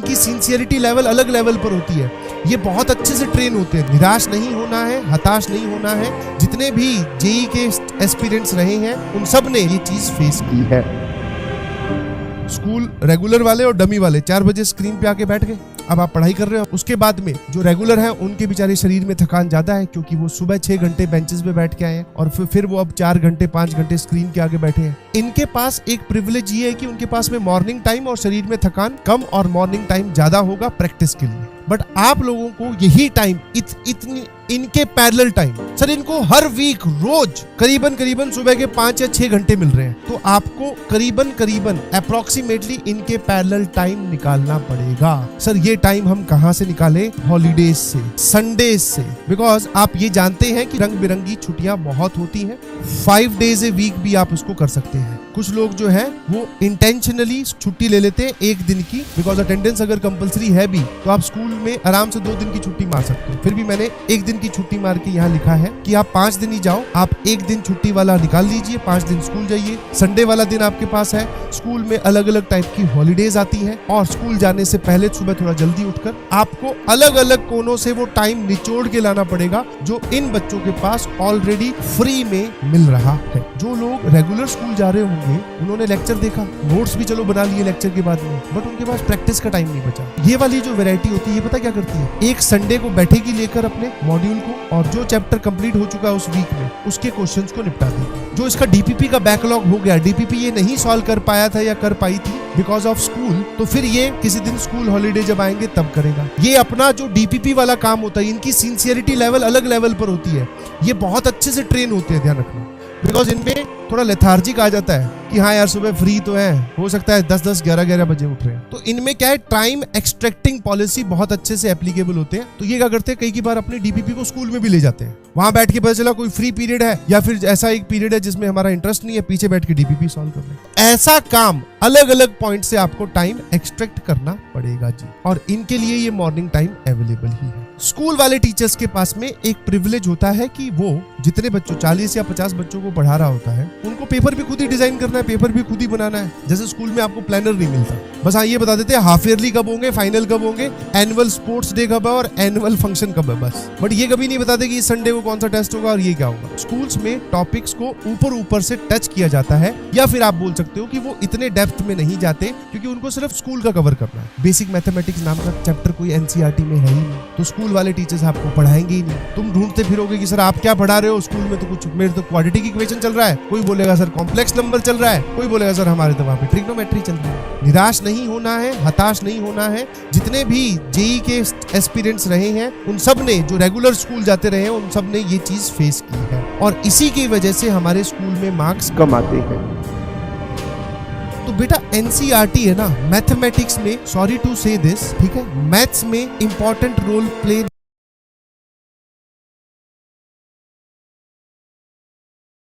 इनकी sincerity level अलग level पर होती है। ये बहुत अच्छे से ट्रेन होते हैं। निराश नहीं होना है, हताश नहीं होना है। जितने भी जेईई के एस्पिरेंट्स रहे हैं उन सब ने ये चीज फेस की है। स्कूल रेगुलर वाले और डमी वाले 4 बजे स्क्रीन पे आके बैठ गए। अब आप पढ़ाई कर रहे हो। उसके बाद में जो रेगुलर हैं उनके बेचारे शरीर में थकान ज्यादा है, क्योंकि वो सुबह 6 घंटे बेंचेस पे बैठ के आए हैं और फिर वो अब 4 घंटे 5 घंटे स्क्रीन के आगे बैठे हैं। इनके पास एक प्रिविलेज ये है कि उनके पास में मॉर्निंग टाइम और शरीर में थकान कम और मॉर्निंग टाइम ज्यादा होगा प्रैक्टिस के लिए। बट आप लोगों को यही टाइम इतनी इनके पैरेलल टाइम, सर इनको हर वीक रोज करीबन सुबह के 5 या 6 घंटे मिल रहे हैं, तो आपको करीबन अप्रोक्सीमेटली इनके पैरेलल टाइम निकालना पड़ेगा। सर ये टाइम हम कहां से निकालें? हॉलीडेज से, संडेज से, बिकॉज आप ये जानते हैं कि रंग बिरंगी छुट्टियां बहुत होती हैं। 5 डेज ए वीक भी आप उसको कर सकते हैं। कुछ लोग जो है वो इंटेंशनली छुट्टी ले लेते हैं 1 दिन की, बिकॉज अटेंडेंस अगर कंपलसरी है भी तो आप स्कूल में आराम से 2 दिन की छुट्टी मार सकते हो। फिर भी मैंने 1 दिन की छुट्टी मार के यहाँ लिखा है कि आप 5 दिन ही जाओ, आप 1 दिन छुट्टी वाला निकाल लीजिए, 5 दिन स्कूल जाइए। संडे वाला दिन आपके पास है। स्कूल में अलग अलग टाइप की हॉलीडेज आती है और स्कूल जाने से पहले सुबह थोड़ा जल्दी उठकर आपको अलग अलग कोनों से वो टाइम निचोड़ के लाना पड़ेगा जो इन बच्चों के पास ऑलरेडी फ्री में मिल रहा है। जो लोग रेगुलर स्कूल जा रहे होंगे उन्होंने लेक्चर देखा, नोट्स भी चलो बना लिए लेक्चर के बाद में, बट उनके पास प्रैक्टिस का टाइम नहीं बचा। ये वाली जो वैरायटी होती है, ये पता क्या करती है? एक संडे को बैठेगी लेकर अपने मॉड्यूल को और जो चैप्टर कंप्लीट हो चुका है उस वीक में उसके क्वेश्चंस को निपटा देगी। जो इसका डीपीपी का बैकलॉग हो गया, डीपीपी ये नहीं सॉल्व कर पाया था या कर पाई थी बिकॉज ऑफ स्कूल, तो फिर ये किसी दिन स्कूल हॉलीडे जब आएंगे तब करेगा। ये अपना जो डीपीपी वाला काम होता है, इनकी सिंसियरिटी लेवल अलग लेवल पर होती है। ये बहुत अच्छे से ट्रेन होते हैं, ध्यान रखना, बिकॉज इनमें थोड़ा लेथार्जिक आ जाता है कि हाँ यार सुबह फ्री तो है, हो सकता है 10-10 11-11 बजे उठ रहे हैं। तो इनमें क्या है, टाइम एक्सट्रैक्टिंग पॉलिसी बहुत अच्छे से एप्लीकेबल होते हैं। तो ये क्या करते हैं, कई बार अपने डीपीपी को स्कूल में भी ले जाते हैं। वहां बैठ के पता चला कोई फ्री पीरियड है या फिर ऐसा एक पीरियड है जिसमें हमारा इंटरेस्ट नहीं है, पीछे बैठ के डीपीपी सॉल्व कर ले। ऐसा काम अलग अलग पॉइंट से आपको टाइम एक्सट्रैक्ट करना पड़ेगा जी, और इनके लिए ये मॉर्निंग टाइम अवेलेबल ही है। स्कूल वाले टीचर्स के पास में एक प्रिविलेज होता है कि वो जितने बच्चों 40 या 50 बच्चों को पढ़ा रहा होता है उनको पेपर भी खुद ही डिजाइन करना है, पेपर भी खुद ही बनाना है। जैसे स्कूल में आपको प्लानर नहीं मिलता, बस हाँ ये बता देते हैं हाफ ईयरली कब होंगे, फाइनल कब होंगे, एनुअल स्पोर्ट्स डे कब है और एनुअल फंक्शन कब है, बस। बट ये कभी नहीं बताते कि इस संडे को कौन सा टेस्ट होगा और ये क्या होगा। स्कूल्स में टॉपिक्स को ऊपर से टच किया जाता है, या फिर आप बोल सकते हो कि वो इतने डेप्थ में नहीं जाते क्योंकि उनको सिर्फ स्कूल का कवर करना है। बेसिक मैथमेटिक्स नाम का चैप्टर कोई एनसीईआरटी में है ही नहीं, तो स्कूल वाले टीचर्स आपको पढ़ाएंगे ही नहीं। तुम ढूंढते फिरोगे कि सर आप क्या पढ़ा रहे हो, स्कूल में तो कुछ, मेरे तो क्वाड्रेटिक इक्वेशन चल रहा है, कोई बोलेगा सर कॉम्प्लेक्स नंबर चल रहा है, कोई बोलेगा सर हमारे तो वहां पे ट्रिग्नोमेट्री चल रही है। निराश नहीं होना है, हताश नहीं होना है। जितने भी जेईई के एस्पिरेंट्स रहे हैं उन सब ने, जो रेगुलर स्कूल जाते रहे हैं उन सब ने ये चीज फेस की है, और इसी की वजह से हमारे स्कूल में मार्क्स कम आते हैं। तो बेटा एनसीईआरटी है ना, मैथमेटिक्स में, सॉरी टू से दिस, ठीक है, मैथ्स में इंपॉर्टेंट रोल प्ले